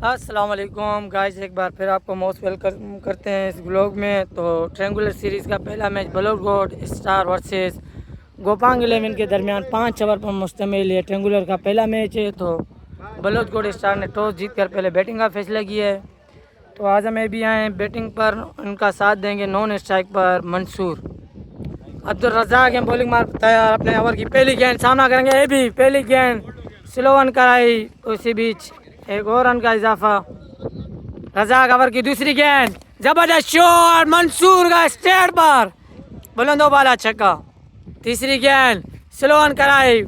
अस्सलाम वालेकुम गाइस, एक बार फिर आपको मोस्ट वेलकम करते हैं इस ब्लॉग में। तो ट्रेंगुलर सीरीज़ का पहला मैच बलोचगढ़ स्टार वर्सेस गोपांग 11 के दरमियान 5 ओवर पर मुश्तमिल ये ट्रेंगुलर का पहला मैच है। तो बलोचगढ़ स्टार ने टॉस जीतकर पहले बैटिंग का फैसला किया है। तो आज हमें भी आए बैटिंग पर, उनका साथ देंगे नॉन स्ट्राइक पर मंसूर। अब्दुल रज़ाक हैं बॉलिंग मार तैयार, अपने ओवर की पहली गेंद सामना करेंगे। ये भी पहली गेंद स्लो वन कराई, उसी बीच एक और रन का इजाफा। रज़ाक ओवर की दूसरी गेंद, जबरदस्त शॉट मंसूर का स्टेट पर, बुलंदो वाला छक्का। तीसरी गेंद स्लो वन कराई,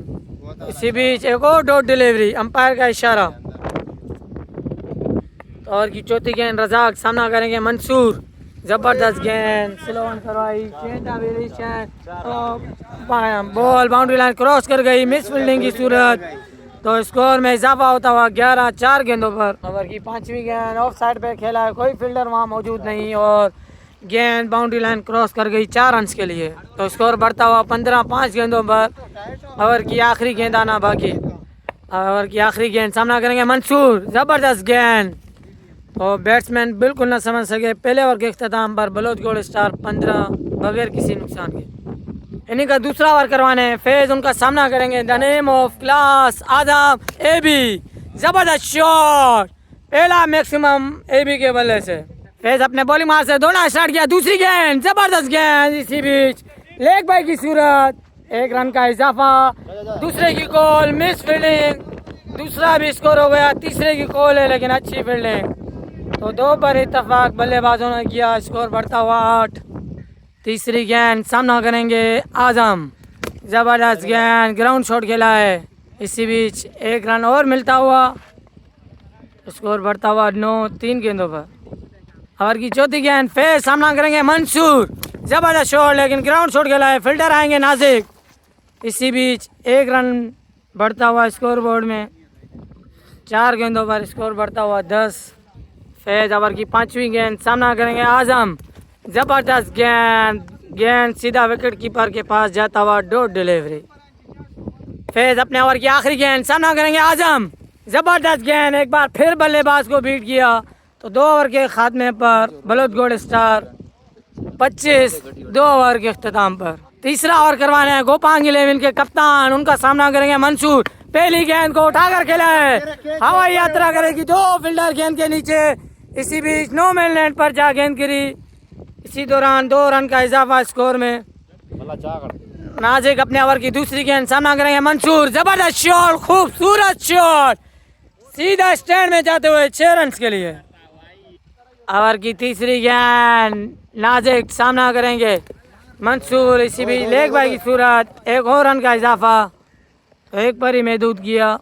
इसी बीच एक और डॉट डिलीवरी, अंपायर का इशारा। और की चौथी गेंद रज़ाक सामना करेंगे मंसूर, जबरदस्त गेंद स्लो वन करवाई, बॉल बाउंड्री लाइन क्रॉस कर गई, मिस फील्डिंग की सूरत। तो स्कोर में इजाफा होता हुआ 11 गेंदों पर। ओवर की पांचवी गेंद ऑफ साइड पे खेला है, कोई फील्डर वहां मौजूद नहीं और गेंद बाउंड्री लाइन क्रॉस कर गई 4 रन के लिए। तो स्कोर बढ़ता हुआ 15 गेंदों पर। ओवर की आखिरी गेंद आना बाकी। ओवर की आखिरी गेंद सामना करेंगे मंसूर, जबरदस्त गेंद। तो बैट्समैन बिल्कुल न समझ सके। पहले ओवर के इख्तिताम पर बलोचगढ़ स्टार 15 बगैर किसी नुकसान के। इन्हीं का दूसरा ओवर करवाने फेज उनका सामना करेंगे द नेम ऑफ क्लास आदम एबी, जबरदस्त शॉट, पहला मैक्सिमम एबी के बल्ले से। फेज अपने बॉलिंग मार से दौड़ना स्टार्ट किया, दूसरी गेंद जबरदस्त गेंद, इसी बीच लेग बाई की सूरत, 1 रन का इजाफा। दूसरे की कॉल मिस फील्डिंग, दूसरा भी स्कोर हो गया। तीसरे की कॉल है लेकिन अच्छी फील्डिंग। तो 2 पर इत्तेफाक बल्लेबाजों ने किया, स्कोर बढ़ता हुआ 8। तीसरी गेंद सामना करेंगे आजम, जबरदस्त गेंद, ग्राउंड शॉट खेला है, इसी बीच 1 रन और मिलता हुआ, स्कोर बढ़ता हुआ 9 3 गेंदों पर। ओवर की चौथी गेंद फिर सामना करेंगे मंसूर, जबरदस्त शॉट लेकिन ग्राउंड शॉट खेला है, फील्डर आएंगे नाजिक, इसी बीच 1 रन बढ़ता हुआ स्कोर बोर्ड में। 4 गेंदों पर स्कोर बढ़ता हुआ 10। फैज ओवर की पांचवी गेंद सामना करेंगे आजम, जबरदस्त गेंद सीधा विकेट कीपर के पास जाता हुआ, डॉट डिलीवरी। फैज अपने ओवर की आखिरी गेंद सामना करेंगे आजम, जबरदस्त गेंद, एक बार फिर बल्लेबाज को बीट किया। तो 2 ओवर के खात्मे पर बलोचगढ़ स्टार 25 2 ओवर के अख्ताम पर। तीसरा ओवर करवाने हैं गोपांग 11 के कप्तान, उनका सामना करेंगे मंसूर। पहली गेंद को उठाकर खेला है, हवाई यात्रा करेगी 2 फील्डर गेंद के नीचे, इसी बीच नो मैन लैंड पर जा गेंद गिरी। इसी दौरान 2 रन का इजाफा स्कोर में। नाजिक अपने ओवर की दूसरी गेंद सामना करेंगे मंसूर, जबरदस्त शॉट, खूबसूरत शॉट, सीधा स्टैंड में जाते हुए 6 रन के लिए। ओवर की तीसरी गेंद नाजिक सामना करेंगे मंसूर, इसी भी लेग बाई की सूरत, 1 और रन का इजाफा, तो 1 पर ही महदूद किया।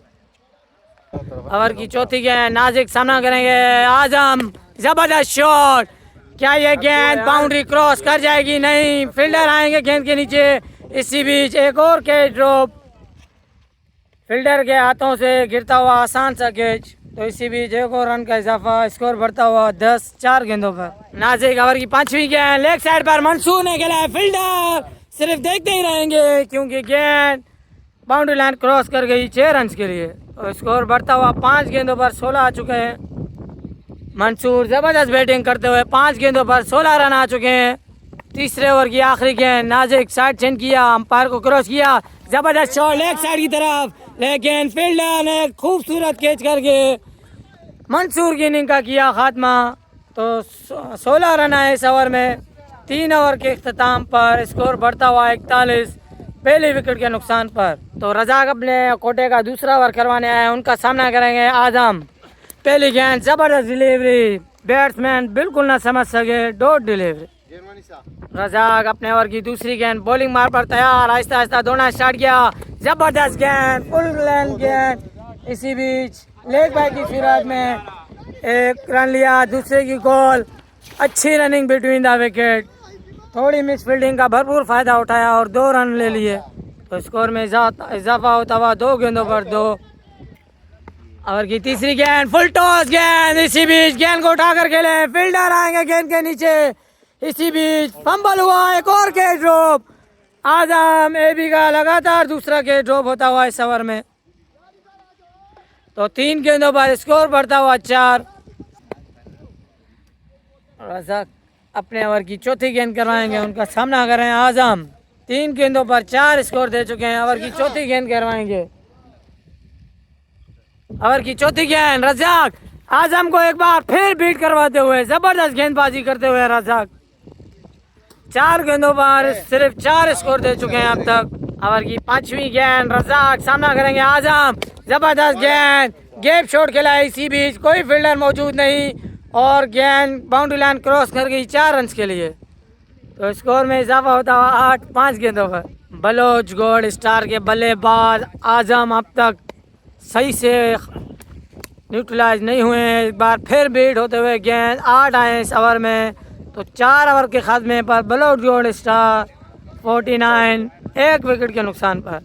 ओवर की चौथी गेंद नाजिक सामना करेंगे आजम, जबरदस्त शॉट, क्या ये गेंद बाउंड्री क्रॉस कर जाएगी? नहीं, फील्डर आएंगे गेंद के नीचे, इसी बीच एक और कैच ड्रॉप, फील्डर के हाथों से गिरता हुआ आसान सा कैच। तो इसी बीच 1 और रन का इजाफा, स्कोर बढ़ता हुआ 10 4 गेंदों पर। नाजिक ओवर की पांचवी गेंद लेग साइड पर मंसूर ने खेला है, फील्डर सिर्फ देखते ही रहेंगे क्योंकि गेंद बाउंड्री लाइन क्रॉस कर गई 6 रन के लिए। और स्कोर बढ़ता हुआ 5 गेंदों पर 16 आ चुके हैं। मंसूर जबरदस्त बैटिंग करते हुए 5 गेंदों पर 16 रन आ चुके हैं। तीसरे ओवर की आखिरी गेंद नाजिक साइड चेंज किया, अंपायर को क्रॉस किया, जबरदस्त शॉट लेग साइड की तरफ, लेकिन फील्डर ने खूबसूरत कैच करके मंसूर की इनिंग का किया खात्मा। तो 16 रन आए इस ओवर में। 3 ओवर के इख्तिताम पर स्कोर बढ़ता हुआ 41, पहली विकेट के नुकसान पर। तो रज़ाक अपने कोटे का दूसरा ओवर करवाने आए, उनका सामना करेंगे आजम। पहली गेंद जबरदस्त डिलीवरी, बैट्समैन बिल्कुल न समझ सके, डॉट डिलीवरी। रज़ाक अपने ओवर की दूसरी गेंद बॉलिंग मार पर तैयार, आहिस्ता आहिस्ता दौड़ना स्टार्ट किया, जबरदस्त गेंद, फुल लेंथ गेंद, इसी बीच लेग बाई की सूरत में 1 रन लिया, दूसरे की गोल, अच्छी रनिंग बिटवीन द विकेट, थोड़ी मिस फील्डिंग का भरपूर फायदा उठाया और 2 रन ले लिए। तो स्कोर में इजाफा होता हुआ 2 गेंदों पर 2। ओवर की तीसरी गेंद फुल टॉस गेंद, इसी बीच गेंद को उठाकर खेले, फील्डर आएंगे गेंद के नीचे, इसी बीच फंबल हुआ, एक और कैच ड्रॉप। आजम एबी का लगातार दूसरा कैच ड्रॉप होता हुआ इस ओवर में। तो 3 गेंदों पर स्कोर बढ़ता हुआ 4। रज़ाक अपने ओवर की चौथी गेंद करवाएंगे, उनका सामना कर रहे हैं आजम। 3 गेंदों पर 4 स्कोर दे चुके हैं। ओवर की चौथी गेंद करवाएंगे। ओवर की चौथी गेंद रज़ाक आजम को एक बार फिर बीट करवाते हुए जबरदस्त गेंदबाजी करते हुए रज़ाक 4 गेंदों पर सिर्फ 4 स्कोर दे चुके हैं अब तक। ओवर की 5वीं गेंद रज़ाक सामना करेंगे आजम। जबरदस्त गेंद, गैप शॉट खेला है, इसी बीच कोई फील्डर मौजूद नहीं और गेंद बाउंड्री लाइन क्रॉस कर गई 4 रन के लिए। तो स्कोर में इजाफा होता हुआ 8 5 गेंदों पर। बलोच गोल्ड स्टार के बल्लेबाज आजम अब तक सही से न्यूट्रलाइज नहीं हुए हैं। एक बार फिर बीट होते हुए गेंद 8 आए इस ओवर में। तो 4 ओवर के खात्मे पर बलोच गोल्ड स्टार 49 1 विकेट के नुकसान पर।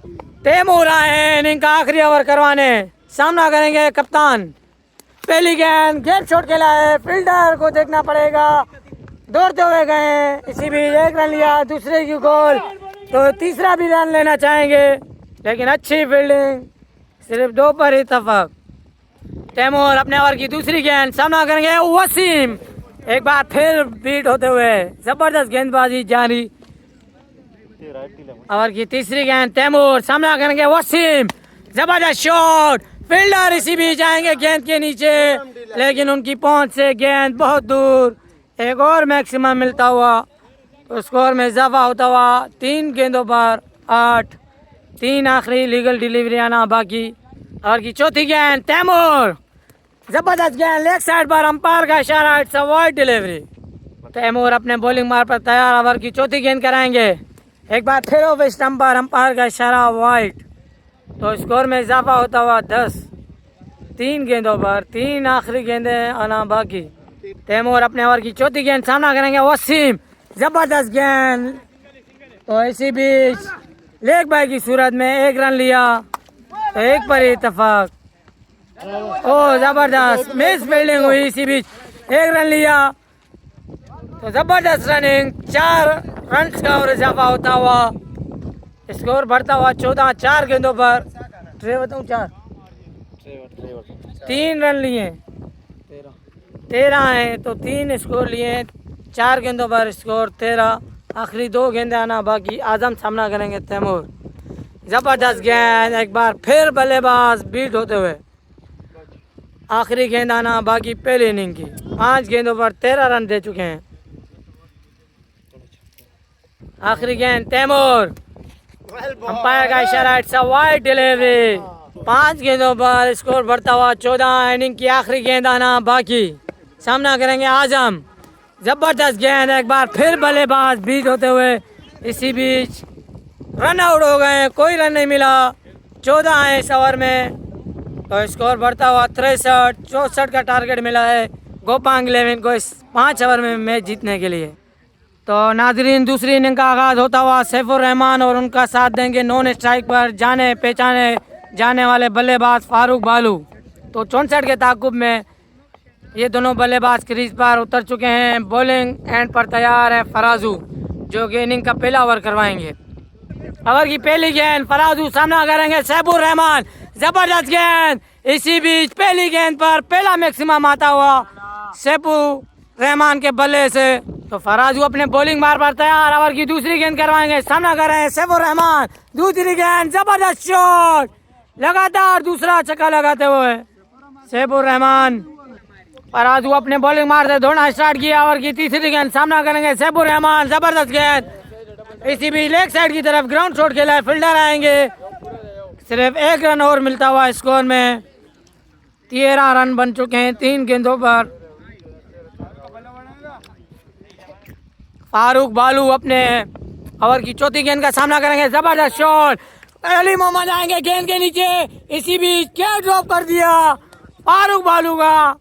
तैमूर आए हैं इनिंग का आखिरी ओवर करवाने, सामना करेंगे कप्तान। पहली गेंद गैप शॉट खेला है, फील्डर को देखना पड़ेगा, दौड़ते हुए गए, इसी भी 1 रन लिया। दूसरे की गोल तो तीसरा भी रन लेना चाहेंगे, लेकिन अच्छी फील्डिंग, सिर्फ 2 पर इत्तेफाक। तैमूर अपने ओवर की दूसरी गेंद सामना करेंगे वसीम। एक बार फिर बीट होते हुए जबरदस्त गेंदबाजी जारी। ओवर की तीसरी गेंद तैमूर सामना करेंगे वसीम। जबरदस्त शॉट, फील्डर इसी भी जाएंगे गेंद के नीचे, लेकिन उनकी पहुंच से गेंद बहुत दूर। एक और मैक्सिमम मिलता हुआ तो स्कोर में इजाफा होता हुआ 3 गेंदों पर 8। 3 आखिरी लीगल डिलीवरी आना बाकी। और की चौथी गेंद तैमूर, जबरदस्त गेंद लेग साइड पर, अंपायर का इशारा, it's a wide delivery. Taimur अपने बॉलिंग मार पर तैयार। ओवर की चौथी गेंद कराएंगे, एक बार फिर ऑफ स्टंप पर, अंपायर का इशारा वाइड। तो स्कोर में इजाफा होता हुआ 10। 3 गेंदों पर 3 आखिरी गेंदें आना बाकी। तैमूर अपने ओवर की चौथी गेंद सामना करेंगे वसीम। जबरदस्त गेंद, तो इसी बीच लेग बाय की सूरत में 1 रन लिया, तो 1 पर इत्तेफाक। ओ जबरदस्त मिस फील्डिंग हुई, इसी बीच 1 रन लिया, तो जबरदस्त रनिंग, 4 रन का और इजाफा होता हुआ स्कोर बढ़ता हुआ 14। 4 गेंदों पर 3 रन लिए, 13 है, तो 3 स्कोर लिए। 4 गेंदों पर स्कोर 13। आखिरी 2 गेंदें आना बाकी। आजम सामना करेंगे तैमूर। जबरदस्त गेंद, एक बार फिर बल्लेबाज बीट होते हुए। आखिरी गेंद आना बाकी पहली इनिंग की। 5 गेंदों पर 13 रन दे चुके हैं। आखिरी गेंद तैमूर, अंपायर का इशारा, इट्स अ वाइड डिलीवरी। 5 गेंदों पर स्कोर बढ़ता हुआ 14। इनिंग की आखिरी गेंद आना बाकी। सामना करेंगे आजम। जबरदस्त गेंद, एक बार फिर बल्लेबाज बीट होते हुए। इसी बीच रन आउट हो गए, कोई रन नहीं मिला। 14 है इस ओवर में, तो स्कोर बढ़ता हुआ 63। 64 का टारगेट मिला है गोपांग 11 को इस 5 ओवर में मैच जीतने के लिए। तो नाजरीन, दूसरी इनिंग का आगाज होता हुआ सैफुर रहमान और उनका साथ देंगे नॉन स्ट्राइक पर जाने पहचाने जाने वाले बल्लेबाज फारूक बालू। तो 64 के ताकुब में ये दोनों बल्लेबाज क्रीज पर उतर चुके हैं। बॉलिंग एंड पर तैयार है फराजू, जो कि इनिंग का पहला ओवर करवाएंगे। ओवर की पहली गेंद फराजू सामना करेंगे सैफुर रहमान। जबरदस्त गेंद, इसी बीच पहली गेंद पर पहला मैक्सिमम आता हुआ सैफुर रहमान के बल्ले से। तो फराजू अपने बॉलिंग मार पर तैयार। ओवर की दूसरी गेंद करवाएंगे, सामना कर रहे हैं सैफुर रहमान। दूसरी गेंद, जबरदस्त शॉट, लगातार दूसरा छक्का लगाते हुए सैफुर रहमान। फराजू अपने बॉलिंग मार से दौड़ना स्टार्ट किया। ओवर की तीसरी गेंद सामना करेंगे सैफुर रहमान। जबरदस्त गेंद, इसी बीच लेग साइड की तरफ ग्राउंड शॉट खेला है, फील्डर आएंगे। सिर्फ 1 रन और मिलता हुआ स्कोर में 13 रन बन चुके हैं 3 गेंदों पर। फारूक बालू अपने ओवर की चौथी गेंद का सामना करेंगे। जबरदस्त शॉट, अली मोहम्मद आएंगे गेंद के नीचे, इसी बीच कैच ड्रॉप कर दिया फारूक बालू का।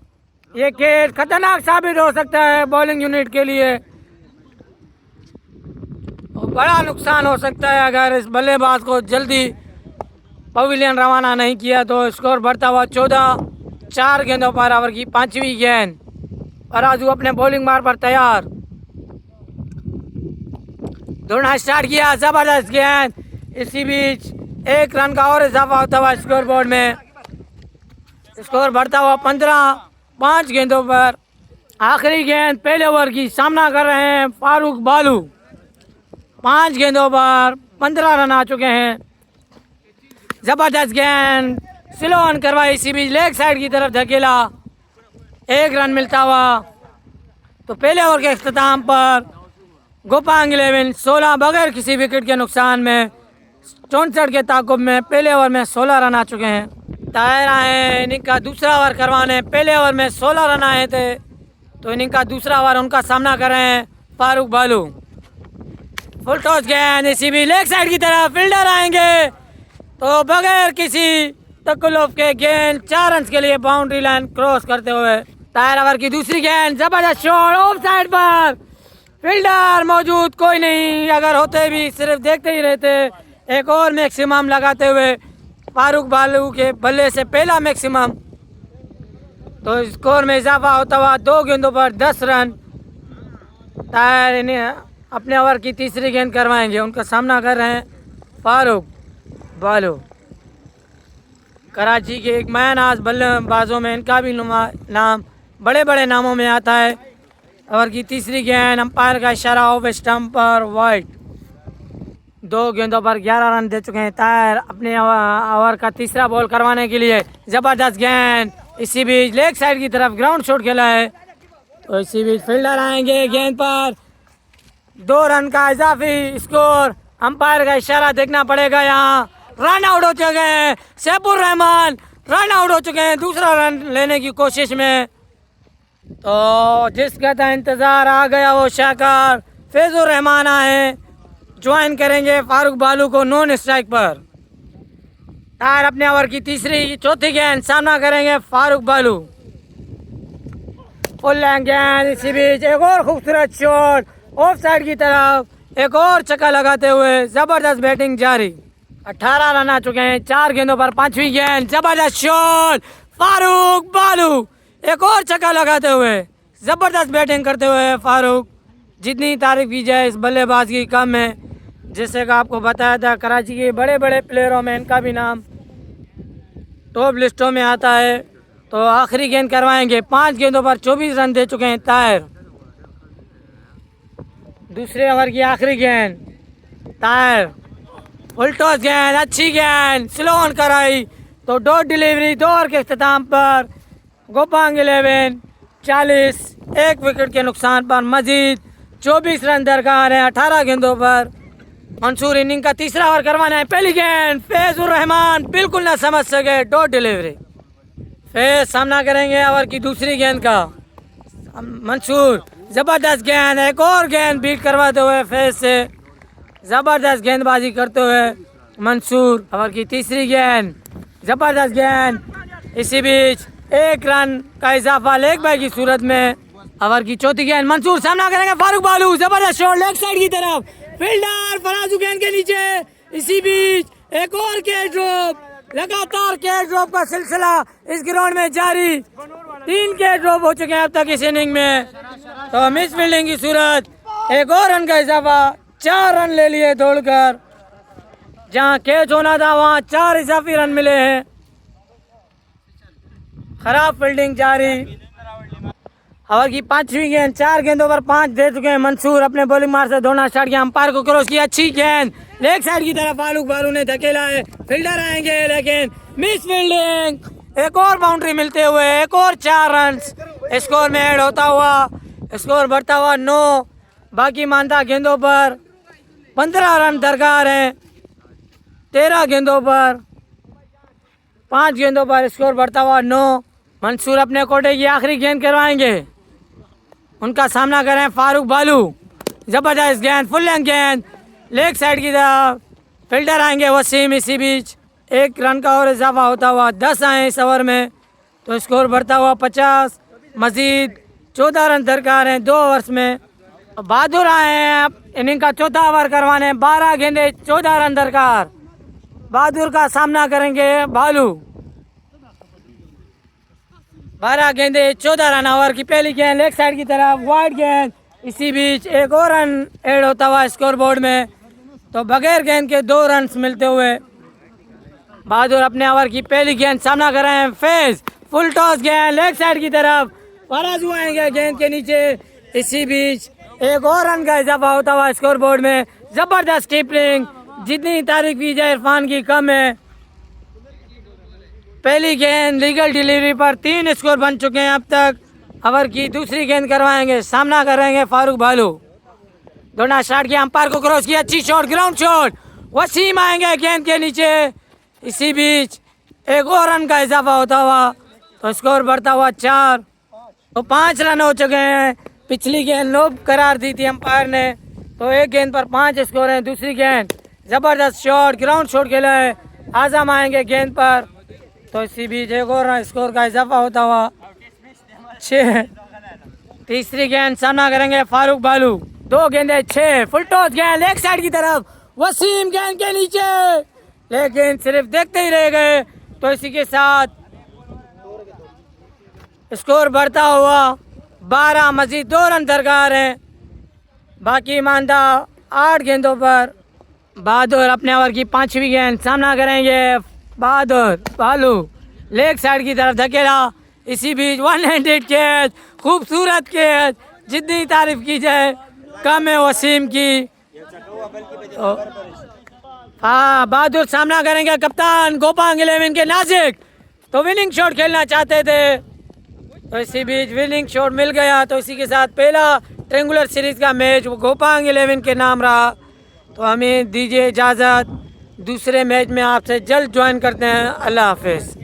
ये कैच खतरनाक साबित हो सकता है बॉलिंग यूनिट के लिए, और बड़ा नुकसान हो सकता है अगर इस बल्लेबाज को जल्दी पवेलियन रवाना नहीं किया तो। स्कोर बढ़ता हुआ 14। 4 गेंदों पर ओवर की 5वीं गेंद। फराजू अपने बॉलिंग मार पर तैयार, दौड़ना स्टार्ट किया। जबरदस्त गेंद, इसी बीच 1 रन का और इजाफा होता हुआ स्कोर बोर्ड में। स्कोर बढ़ता हुआ 15, 5 गेंदों पर। आखिरी गेंद पहले ओवर की सामना कर रहे हैं फारूक बालू। 5 गेंदों पर 15 रन आ चुके हैं। जबरदस्त गेंद स्लो ऑन करवाई, इसी बीच लेग साइड की तरफ धकेला, 1 रन मिलता हुआ। तो पहले ओवर के अख्ताम पर गोपांग 11 16 बगैर किसी विकेट के नुकसान में 64 के ताकुब में पहले ओवर में 16 रन आ चुके हैं। ताहिर आए इनिंग का दूसरा ओवर करवाने। पहले ओवर में 16 रन आए थे, तो इनिंग का दूसरा ओवर उनका सामना कर रहे हैं फारूक बालू। फुल टॉस गेंद, इसी भी लेग साइड की तरफ फील्डर आएंगे, तो बगैर किसी तकल्लुफ के गेंद 4 रन के लिए बाउंड्री लाइन क्रॉस करते हुए। ताहिर ओवर की दूसरी गेंद, जबरदस्त शॉट ऑफ साइड पर, फील्डर मौजूद कोई नहीं, अगर होते भी सिर्फ देखते ही रहते। एक और मैक्सिमम लगाते हुए फारूक बालू के बल्ले से पहला मैक्सिमम, तो स्कोर में इजाफा होता हुआ 2 गेंदों पर 10 रन। ताहिर इन्हें अपने ओवर की तीसरी गेंद करवाएंगे, उनका सामना कर रहे हैं फारूक बालू। कराची के एक मायनाज बल्लेबाजों में इनका भी नाम बड़े बड़े नामों में आता है। ओवर की तीसरी गेंद, अंपायर का इशारा ऑफ स्टंप पर वाइड। 2 गेंदों पर 11 रन दे चुके हैं ताहिर अपने ओवर का तीसरा बॉल करवाने के लिए। जबरदस्त गेंद, इसी बीच लेग साइड की तरफ ग्राउंड शॉट खेला है, तो इसी बीच फील्डर आएंगे, गेंद पर 2 रन का इजाफी स्कोर। अंपायर का इशारा देखना पड़ेगा, यहाँ रन आउट हो चुके हैं। सैफुर रहमान रन आउट हो चुके हैं दूसरा रन लेने की कोशिश में, तो जिसका था इंतजार आ गया वो शाकर फैजुर रहमान आए, ज्वाइन करेंगे फारूक बालू को नॉन स्ट्राइक पर। ताहिर अपने ओवर की तीसरी चौथी गेंद सामना करेंगे फारूक बालू। फुल लेंथ गेंद, इसी बीच एक और खूबसूरत शॉट ऑफ साइड की तरफ, एक और चक्का लगाते हुए जबरदस्त बैटिंग जारी। 18 रन आ चुके हैं 4 गेंदों पर। 5वीं गेंद, जबरदस्त शॉट फारूक बालू, एक और चक्का लगाते हुए जबरदस्त बैटिंग करते हुए फारूक। जितनी तारीफ की जाए इस बल्लेबाज की कम है। जैसे कि आपको बताया था कराची के बड़े बड़े प्लेयरों में इनका भी नाम टॉप लिस्टों में आता है। तो आखिरी गेंद करवाएंगे, 5 गेंदों पर 24 रन दे चुके हैं ताहिर। दूसरे ओवर की आखिरी गेंद, ताहिर फुल टॉस गेंद, अच्छी गेंद स्लो ऑन कराई, तो डॉट डिलीवरी 2 ओवर के अख्ताम पर गोपांग 11 40, 1 विकेट के नुकसान पर मजीद 24 रन दरकार है 18 गेंदों पर। मंसूर इनिंग का तीसरा ओवर करवाना है। पहली गेंद, फैजुर रहमान बिल्कुल ना समझ सके, डॉट डिलीवरी। फैज सामना करेंगे ओवर की दूसरी गेंद का। मंसूर जबरदस्त गेंद, एक और गेंद बीट करवाते हुए फैज से जबरदस्त गेंदबाजी करते हुए मंसूर। ओवर की तीसरी गेंद, जबरदस्त गेंद, इसी बीच 1 रन का इजाफा लेग बाय की सूरत में। ओवर की चौथी गेंद, मंसूर सामना करेंगे फारूक बालू, जबरदस्त शॉट लेग साइड की तरफ, फील्डर फराजू गेंद के नीचे। इसी बीच एक और कैच ड्रॉप, लगातार कैच ड्रॉप का सिलसिला इस ग्राउंड में जारी। 3 कैच ड्रॉप हो चुके हैं अब तक इस इनिंग में, तो मिस फील्डिंग की सूरत, एक और रन का इजाफा, 4 रन ले लिए दौड़कर। जहां कैच होना था वहां 4 इजाफी रन मिले हैं। खराब फील्डिंग जारी। ओवर की 5वीं गेंद, 4 गेंदों पर 5 दे चुके हैं मंसूर। अपने बॉलिंग मार से दौड़ना स्टार्ट किया, अंपायर को क्रॉस किया, अच्छी गेंद लेग साइड की तरफ फारूक बालू ने धकेला है, फील्डर आएंगे लेकिन मिस फील्डिंग। एक और बाउंड्री मिलते हुए एक और 4 रन स्कोर में ऐड होता हुआ, स्कोर बढ़ता हुआ 9। बाकी मानता गेंदों पर 15 रन दरकार हैं 13 गेंदों पर। 5 गेंदों पर स्कोर बढ़ता हुआ 9। मंसूर अपने कोटे की आखिरी गेंद करवाएंगे, उनका सामना करें फारूक बालू। जबरदस्त गेंद, फुल लेंथ गेंद लेग साइड की तरफ, फील्डर आएंगे वसीम। इसी बीच 1 रन का और इजाफा होता हुआ 10 आए इस ओवर में, तो स्कोर बढ़ता हुआ 50। मजीद 14 रन दरकार हैं 2 ओवर्स में। बहादुर आए हैं इनिंग का चौथा ओवर करवाने, 12 गेंदे 14 रन दरकार। बहादुर का सामना करेंगे बालू। 12 गेंदे 14 रन। ओवर की पहली गेंद लेग साइड की तरफ, वाइड गेंद। इसी बीच एक और रन ऐड होता हुआ स्कोर बोर्ड में, तो बगैर गेंद के 2 रन मिलते हुए बहादुर अपने ओवर की पहली गेंद सामना कर रहे हैं फैज। फुल टॉस गेंद लेग साइड की तरफ, फराजू आएंगे गेंद के नीचे। इसी बीच एक और रन का इजाफा होता हुआ स्कोर बोर्ड में। जबरदस्त कीपिंग, जितनी तारीफ की जाए इरफान की कम है। पहली गेंद लीगल डिलीवरी पर 3 स्कोर बन चुके हैं अब तक। ओवर की दूसरी गेंद करवाएंगे, सामना करेंगे फारूक भालू। दोनों स्टार्ट किया, अंपायर को क्रॉस किया, अच्छी शॉट, ग्राउंड शॉट, वसीम आएंगे गेंद के नीचे। इसी बीच एक और रन का इजाफा होता हुआ तो स्कोर बढ़ता हुआ 4। तो 5 रन हो चुके हैं। पिछली गेंद नो करार दी थी अंपायर ने, तो एक गेंद पर 5 स्कोर हैं। दूसरी गेंद जबरदस्त शॉट, ग्राउंड शॉट खेला है, आजम आएंगे गेंद पर। तो इसी बीच एक और स्कोर का इजाफा होता हुआ 6। तीसरी गेंद सामना करेंगे फारूक भालू। 2 गेंदें 6, फुल टॉस गेंद लेग साइड की तरफ, वसीम गेंद के नीचे, लेकिन सिर्फ देखते ही रह गए। तो इसी के साथ स्कोर बढ़ता हुआ 12, मजीद 2 रन दरकार हैं। बाकी मानदा 8 गेंदों पर। बहादुर अपने ओवर की 5वीं गेंद, सामना करेंगे बहादुर भालू, लेग साइड की तरफ धकेला। इसी बीच 1 हैंडेड कैच, खूबसूरत कैच, जितनी तारीफ की जाए कम है वसीम की। तो हाँ, बहादुर सामना करेंगे कप्तान गोपांग 11 के नाजिक, तो विनिंग शॉट खेलना चाहते थे, तो इसी बीच विनिंग शॉट मिल गया। तो इसी के साथ पहला ट्रेंगुलर सीरीज का मैच वो गोपांग 11 के नाम रहा। तो हमें दीजिए इजाज़त, दूसरे मैच में आपसे जल्द ज्वाइन करते हैं। अल्लाह हाफिज़।